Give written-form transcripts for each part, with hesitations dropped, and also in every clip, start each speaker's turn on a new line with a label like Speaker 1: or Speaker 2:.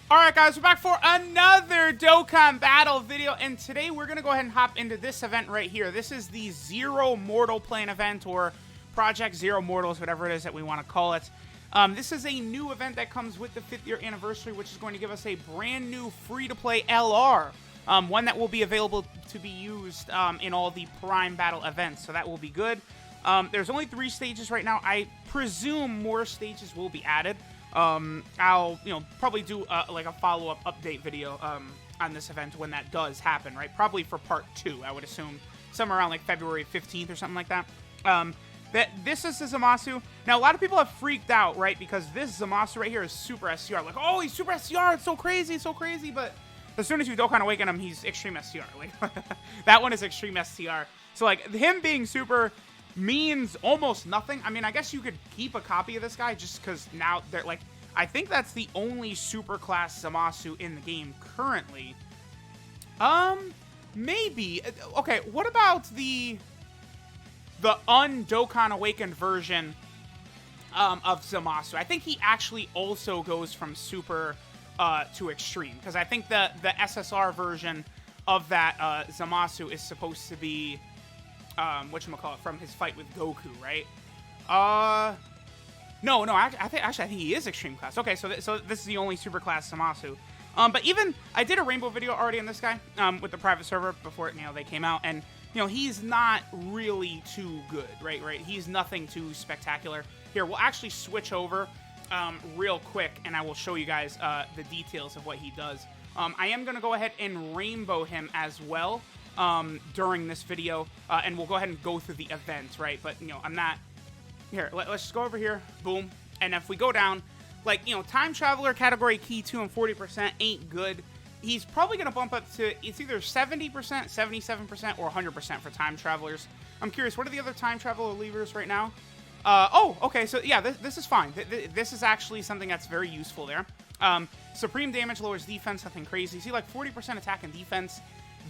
Speaker 1: Alright guys, we're back for another Dokkan battle video, and today we're going to go ahead and hop into this event right here. This is the Zero Mortal Plane event, or Project Zero Mortals, whatever it is that we want to call it. This is a new event that comes with the 5th year anniversary, which is going to give us a brand new free-to-play LR. One that will be available to be used in all the Prime Battle events, so that will be good. There's only 3 stages right now. I presume more stages will be added. I'll, probably do like a follow-up update video on this event when that does happen, right? Probably for part 2, I would assume, somewhere around like February 15th or something like that. This is the Zamasu. Now, a lot of people have freaked out, right? Because this Zamasu right here is Super SCR. Like, oh, he's Super SCR, it's so crazy, but as soon as you Dokkan Awaken him, he's Extreme SCR. Like, that one is Extreme SCR. So, like, him being Super means almost nothing. I mean, I guess you could keep a copy of this guy just because now they're like, I think that's the only super class Zamasu in the game currently. Maybe. Okay, what about the un-Dokkan Awakened version of Zamasu? I think he actually also goes from super to extreme, because I think the SSR version of that Zamasu is supposed to be whatchamacallit, from his fight with Goku, right? No, I think he is extreme class. Okay, so this is the only super class Zamasu. But even I did a rainbow video already on this guy with the private server before they came out, and he's not really too good, right? He's nothing too spectacular. Here, we'll actually switch over real quick, and I will show you guys the details of what he does. I am gonna go ahead and rainbow him as well during this video, and we'll go ahead and go through the events, right? But I'm not here. Let's just go over here, boom, and if we go down, like time traveler category key 2 and 40% ain't good. He's probably gonna bump up to, it's either 70%, 77%, or 100% for time travelers. I'm curious, what are the other time traveler levers right now? Oh, okay, so yeah, this is fine. This is actually something that's very useful there. Supreme damage lowers defense, nothing crazy. See, like 40% attack and defense.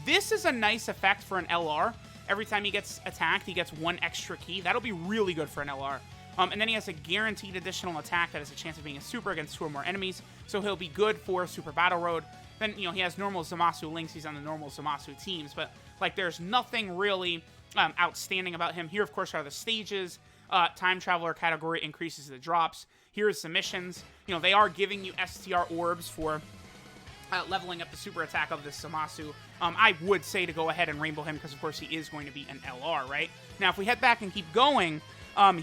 Speaker 1: This is a nice effect for an LR. Every time he gets attacked, he gets 1 extra key. That'll be really good for an LR. And then he has a guaranteed additional attack that has a chance of being a super against 2 or more enemies. So he'll be good for Super Battle Road. Then, he has normal Zamasu links. He's on the normal Zamasu teams. But, like, there's nothing really outstanding about him. Here, of course, are the stages. Time Traveler category increases the drops. Here's some missions. They are giving you STR orbs for leveling up the super attack of this Zamasu. I would say to go ahead and rainbow him because, of course, he is going to be an LR, right? Now, if we head back and keep going,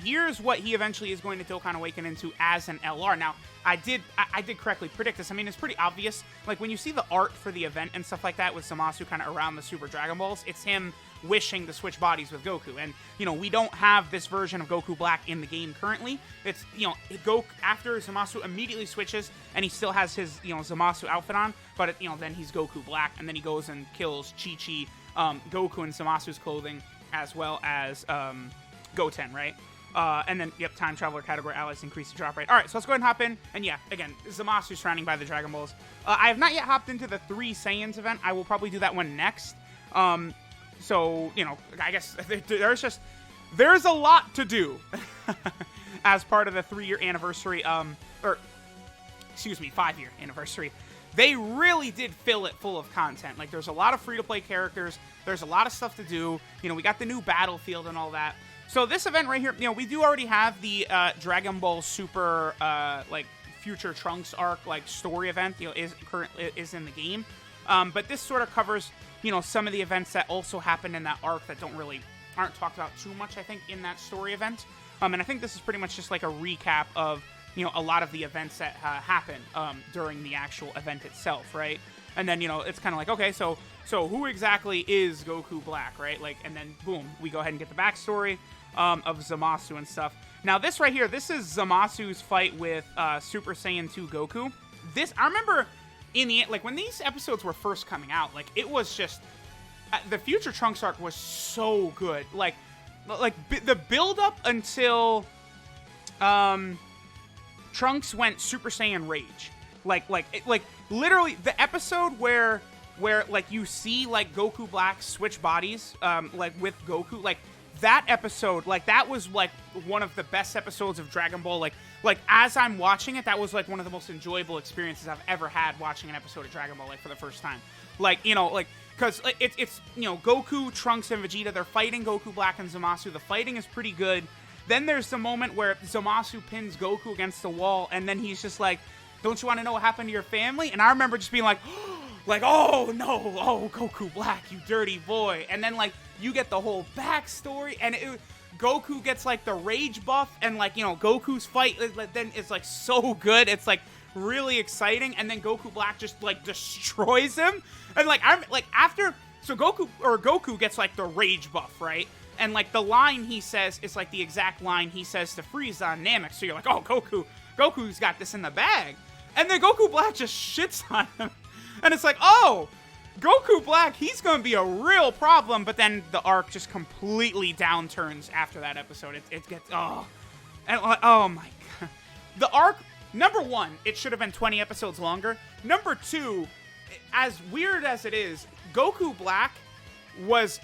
Speaker 1: here's what he eventually is going to Dokkan Awaken into as an LR. Now, I did correctly predict this. I mean, it's pretty obvious. Like, when you see the art for the event and stuff like that with Zamasu kind of around the Super Dragon Balls, it's him wishing to switch bodies with Goku. And, we don't have this version of Goku Black in the game currently. It's, Goku, after Zamasu immediately switches, and he still has his, Zamasu outfit on, but, then he's Goku Black, and then he goes and kills Chi-Chi, Goku in Zamasu's clothing, as well as, Goten, right? And then, yep, Time Traveler category allies increase the drop rate. Alright, so let's go ahead and hop in. And yeah, again, Zamasu surrounding by the Dragon Balls. I have not yet hopped into the 3 Saiyans event. I will probably do that one next. So, I guess there's a lot to do as part of the 3-year anniversary, or, excuse me, 5-year anniversary. They really did fill it full of content. Like, there's a lot of free-to-play characters. There's a lot of stuff to do. We got the new battlefield and all that. So this event right here, we do already have the Dragon Ball Super, like, Future Trunks arc, like, story event, is in the game. But this sort of covers, some of the events that also happened in that arc that aren't talked about too much, I think, in that story event. And I think this is pretty much just like a recap of, a lot of the events that happen during the actual event itself, right? And then, it's kind of like, okay, so who exactly is Goku Black, right? Like, and then, boom, we go ahead and get the backstory of Zamasu and stuff. Now, this right here, this is Zamasu's fight with Super Saiyan 2 Goku. I remember in the, like, when these episodes were first coming out, like, it was just, the Future Trunks arc was so good. Like the build-up until Trunks went Super Saiyan Rage. Like, literally, the episode where like, you see, like, Goku Black switch bodies, like, with Goku, like, that episode, like, that was, like, one of the best episodes of Dragon Ball, like, like, as I'm watching it, that was, like, one of the most enjoyable experiences I've ever had watching an episode of Dragon Ball, like, for the first time. Like, you know, like, because it's, you know, Goku, Trunks, and Vegeta, they're fighting Goku Black and Zamasu. The fighting is pretty good. Then there's the moment where Zamasu pins Goku against the wall, and then he's just like, don't you want to know what happened to your family? And I remember just being like, oh, no, oh, Goku Black, you dirty boy. And then, like, you get the whole backstory, and Goku gets, like, the rage buff, and, like, you know, Goku's fight then is, like, so good. It's, like, really exciting, and then Goku Black just, like, destroys him. And, like, I'm, like, after, so Goku gets, like, the rage buff, right? And, like, the line he says is, like, the exact line he says to Frieza on Namek. So you're like, oh, Goku's got this in the bag. And then Goku Black just shits on him. And it's like, oh, Goku Black, he's going to be a real problem. But then the arc just completely downturns after that episode. It gets, oh. And, oh, my God. The arc, number one, it should have been 20 episodes longer. Number two, as weird as it is, Goku Black was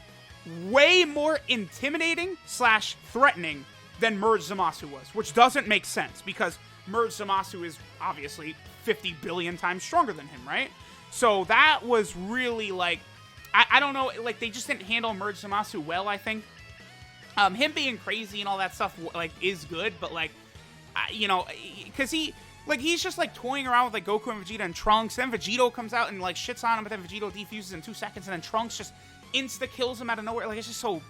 Speaker 1: way more intimidating / threatening than Merge Zamasu was, which doesn't make sense because Merge Zamasu is obviously 50 billion times stronger than him, right? So that was really like, I don't know, like they just didn't handle Merge Zamasu well, I think. Him being crazy and all that stuff, like, is good, but like, you know, because he's just like toying around with like Goku and Vegeta and Trunks. Then Vegito comes out and like shits on him, but then Vegito defuses in 2 seconds, and then Trunks just insta-kills him out of nowhere. Like, it's just so...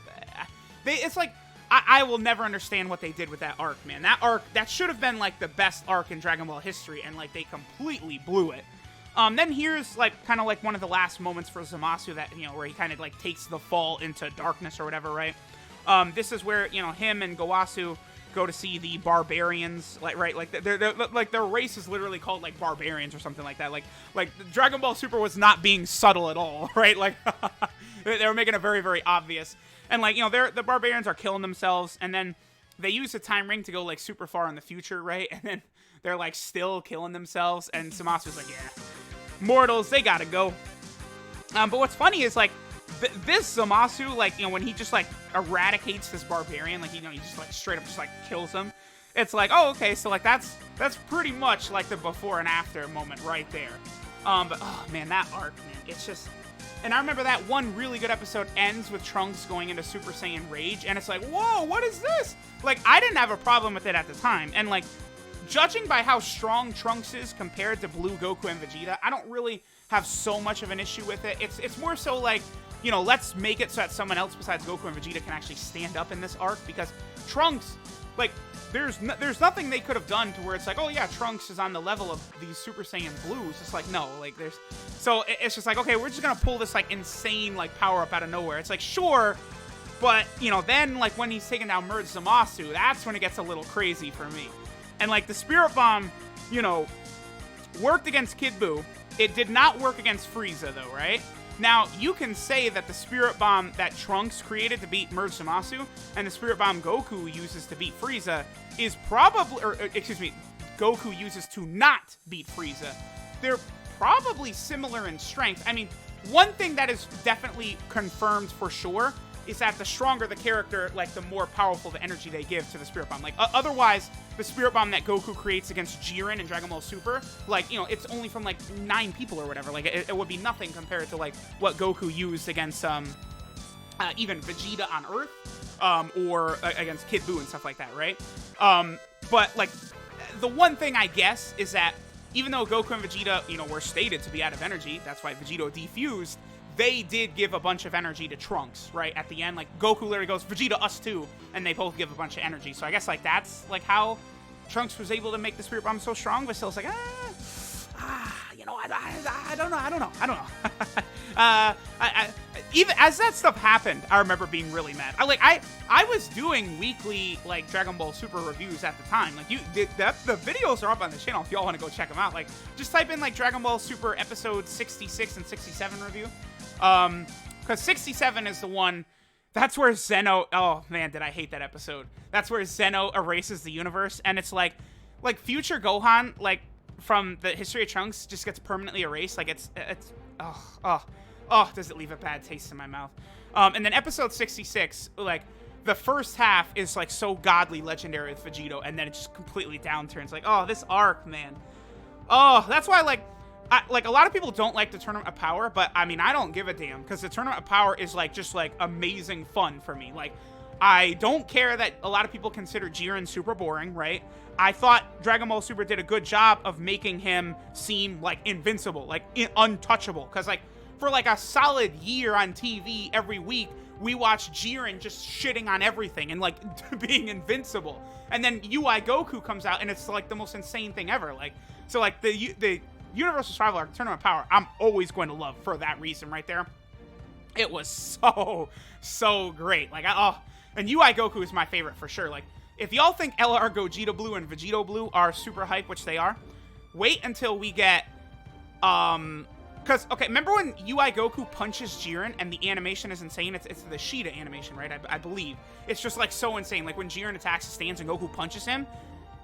Speaker 1: it's like... I will never understand what they did with that arc, man. That arc, that should have been, like, the best arc in Dragon Ball history, and, like, they completely blew it. Then here's, like, kind of like one of the last moments for Zamasu that, you know, where he kind of, like, takes the fall into darkness or whatever, right? This is where, you know, him and Gowasu go to see the barbarians, like, right? Like, their race is literally called, like, barbarians or something like that. Like Dragon Ball Super was not being subtle at all, right? Like, they were making it very, very obvious. And, like, you know, the barbarians are killing themselves, and then they use the time ring to go, like, super far in the future, right? And then they're, like, still killing themselves, and Zamasu's like, yeah, mortals, they gotta go. But what's funny is, like, this Zamasu, like, you know, when he just, like, eradicates this barbarian, like, you know, he just, like, straight up just, like, kills him, it's like, oh, okay, so, like, that's pretty much, like, the before and after moment right there. But, oh, man, that arc, man, it's just... And I remember that one really good episode ends with Trunks going into Super Saiyan Rage, and it's like, whoa, what is this? Like, I didn't have a problem with it at the time, and, like, judging by how strong Trunks is compared to Blue Goku and Vegeta, I don't really have so much of an issue with it. It's more so like, you know, let's make it so that someone else besides Goku and Vegeta can actually stand up in this arc, because Trunks, like, there's nothing they could have done to where it's like, oh yeah, Trunks is on the level of these Super Saiyan Blues. It's like, no, like, so it's just like, okay, we're just gonna pull this, like, insane, like, power up out of nowhere. It's like, sure, but, you know, then, like, when he's taking down Merge Zamasu, that's when it gets a little crazy for me. And, like, the Spirit Bomb, you know, worked against Kid Buu. It did not work against Frieza, though, right? Now, you can say that the Spirit Bomb that Trunks created to beat Merge Zamasu and the Spirit Bomb Goku uses to beat Frieza is probably, Goku uses to not beat Frieza. They're probably similar in strength. I mean, one thing that is definitely confirmed for sure is that the stronger the character, like, the more powerful the energy they give to the Spirit Bomb. Like, otherwise, the Spirit Bomb that Goku creates against Jiren in Dragon Ball Super, like, you know, it's only from, like, 9 people or whatever. Like, it would be nothing compared to, like, what Goku used against, even Vegeta on Earth, or against Kid Buu and stuff like that, right? But, like, the one thing, I guess, is that even though Goku and Vegeta, you know, were stated to be out of energy, that's why Vegito defused, they did give a bunch of energy to Trunks, right? At the end, like, Goku literally goes, Vegeta, us too, and they both give a bunch of energy. So I guess, like, that's, like, how Trunks was able to make the Spirit Bomb so strong, but still, it's like, you know, I don't know. Even as that stuff happened, I remember being really mad. I was doing weekly, like, Dragon Ball Super reviews at the time. Like, the videos are up on the channel if y'all want to go check them out. Like, just type in, like, Dragon Ball Super episode 66 and 67 review. Because 67 is the one, that's where Zeno, oh man, did I hate that episode. That's where Zeno erases the universe, and it's like future Gohan, like, from the history of Trunks, just gets permanently erased. Like, it's, does it leave a bad taste in my mouth. And then episode 66, like, the first half is like so godly legendary with Vegito, and then it just completely downturns. Like, oh, this arc, man. Oh, that's why, like a lot of people don't like the Tournament of Power, but I mean, I don't give a damn, because the Tournament of Power is like just like amazing fun for me. Like, I don't care that a lot of people consider Jiren super boring, right? I thought Dragon Ball Super did a good job of making him seem like invincible, like untouchable, because like for like a solid year on TV every week, we watched Jiren just shitting on everything and like being invincible. And then UI Goku comes out and it's like the most insane thing ever. Like, so like the Universal Survival Arc Tournament of Power, I'm always going to love for that reason right there. It was so great. Like, and UI Goku is my favorite for sure. Like, if y'all think LR Gogeta Blue and Vegito Blue are super hype, which they are, wait until we get, because, okay, remember when UI Goku punches Jiren and the animation is insane? It's the Sheeta animation, right? I believe. It's just, like, so insane. Like, when Jiren attacks the stands and Goku punches him,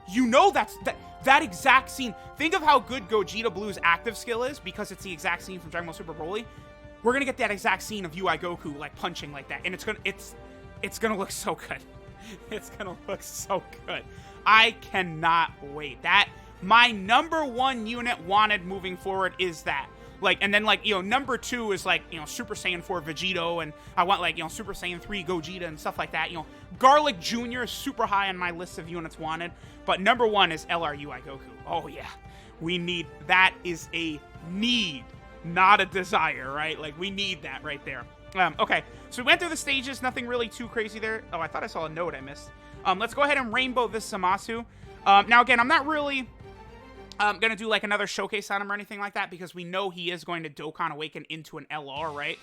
Speaker 1: you know that exact scene. Think of how good Gogeta Blue's active skill is, because it's the exact scene from Dragon Ball Super Broly. We're gonna get that exact scene of UI Goku, like, punching like that, and it's gonna look so good. It's gonna look so good. I cannot wait. My number one unit wanted moving forward is that. Like, and then, like, you know, number 2 is, like, you know, Super Saiyan 4 Vegito, and I want, like, you know, Super Saiyan 3 Gogeta and stuff like that. You know, Garlic Jr. is super high on my list of units wanted, but number 1 is LR UI Goku. Oh, yeah. That is a need, not a desire, right? Like, we need that right there. Okay, so we went through the stages, nothing really too crazy there. Oh, I thought I saw a note I missed. Let's go ahead and rainbow this Zamasu. Now, again, I'm not really gonna do, like, another showcase on him or anything like that, because we know he is going to Dokkan Awaken into an LR, right?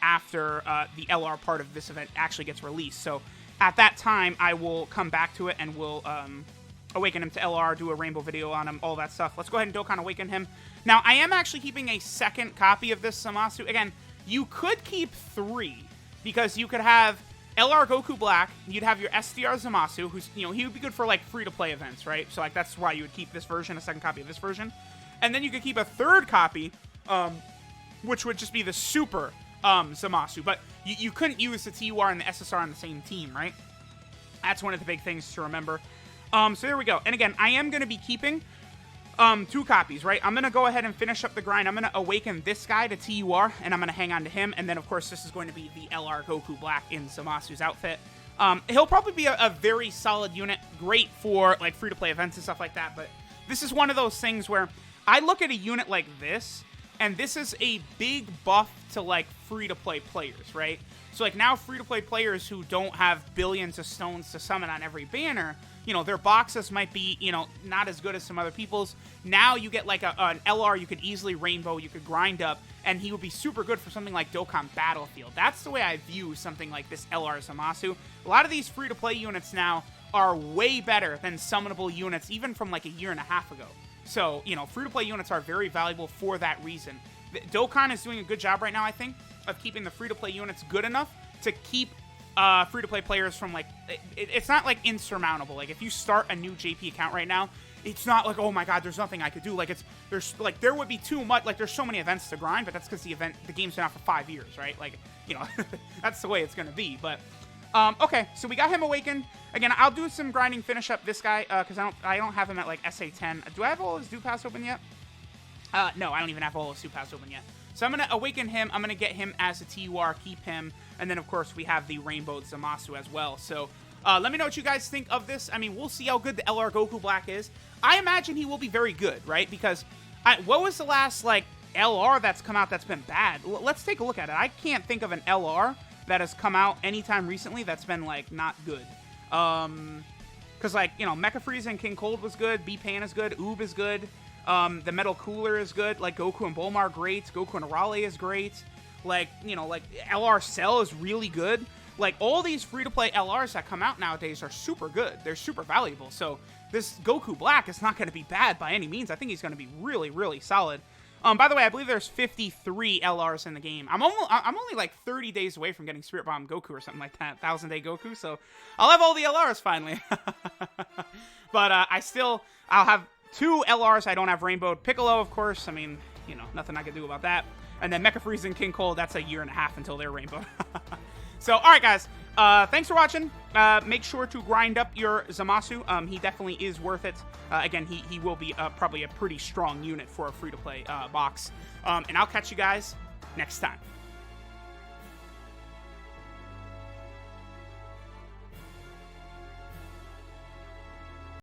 Speaker 1: After the LR part of this event actually gets released. So, at that time, I will come back to it, and we'll awaken him to LR, do a rainbow video on him, all that stuff. Let's go ahead and Dokkan Awaken him. Now, I am actually keeping a second copy of this Zamasu. Again, you could keep 3, because you could have LR Goku Black, you'd have your SDR Zamasu, who's, you know, he would be good for, like, free-to-play events, right? So, like, that's why you would keep this version, a second copy of this version. And then you could keep a third copy, which would just be the Super Zamasu. But you couldn't use the TUR and the SSR on the same team, right? That's one of the big things to remember. So there we go. And again, I am going to be keeping 2 copies, right? I'm going to go ahead and finish up the grind. I'm going to awaken this guy to TUR, and I'm going to hang on to him. And then, of course, this is going to be the LR Goku Black in Zamasu's outfit. He'll probably be a very solid unit, great for, like, free-to-play events and stuff like that. But this is one of those things where I look at a unit like this, and this is a big buff to, like, free-to-play players, right? So, like, now free-to-play players who don't have billions of stones to summon on every banner, you know, their boxes might be, you know, not as good as some other people's. Now you get, like, an LR you could easily rainbow, you could grind up, and he would be super good for something like Dokkan Battlefield. That's the way I view something like this LR Zamasu. A lot of these free-to-play units now are way better than summonable units, even from, like, a year and a half ago. So, you know, free-to-play units are very valuable for that reason. Dokkan is doing a good job right now, I think, of keeping the free-to-play units good enough to keep free-to-play players from, like, it's not, like, insurmountable. Like, if you start a new JP account right now, it's not like, oh my god, there's nothing I could do. Like, there would be too much, like, there's so many events to grind, but that's because the game's been out for 5 years, right? Like, you know, that's the way it's gonna be. But okay, so we got him awakened. Again, I'll do some grinding, finish up this guy, because I don't have him at, like, SA10. Do I have all his Dupass open yet? No, I don't even have all his Dupass open yet. So I'm going to awaken him, I'm going to get him as a TUR, keep him, and then, of course, we have the Rainbow Zamasu as well. So let me know what you guys think of this. I mean, we'll see how good the LR Goku Black is. I imagine he will be very good, right? Because what was the last, like, LR that's come out that's been bad? Let's take a look at it. I can't think of an LR that has come out anytime recently that's been, like, not good. Because, like, you know, Mecha Frieza and King Cold was good, B-Pan is good, Oob is good. The Metal Cooler is good. Like, Goku and Bulma are great. Goku and Arale is great. Like, you know, like, LR Cell is really good. Like, all these free-to-play LRs that come out nowadays are super good. They're super valuable. So, this Goku Black is not going to be bad by any means. I think he's going to be really, really solid. By the way, I believe there's 53 LRs in the game. I'm only like 30 days away from getting Spirit Bomb Goku or something like that. 1000-day Goku. So, I'll have all the LRs finally. But, I'll have 2 LRs I don't have rainbowed. Piccolo, of course. I mean, you know, nothing I can do about that. And then Mecha Frieza and King Cold, that's a year and a half until they're rainbowed. So, all right, guys. Thanks for watching. Make sure to grind up your Zamasu. He definitely is worth it. Again, he will be probably a pretty strong unit for a free-to-play box. And I'll catch you guys next time.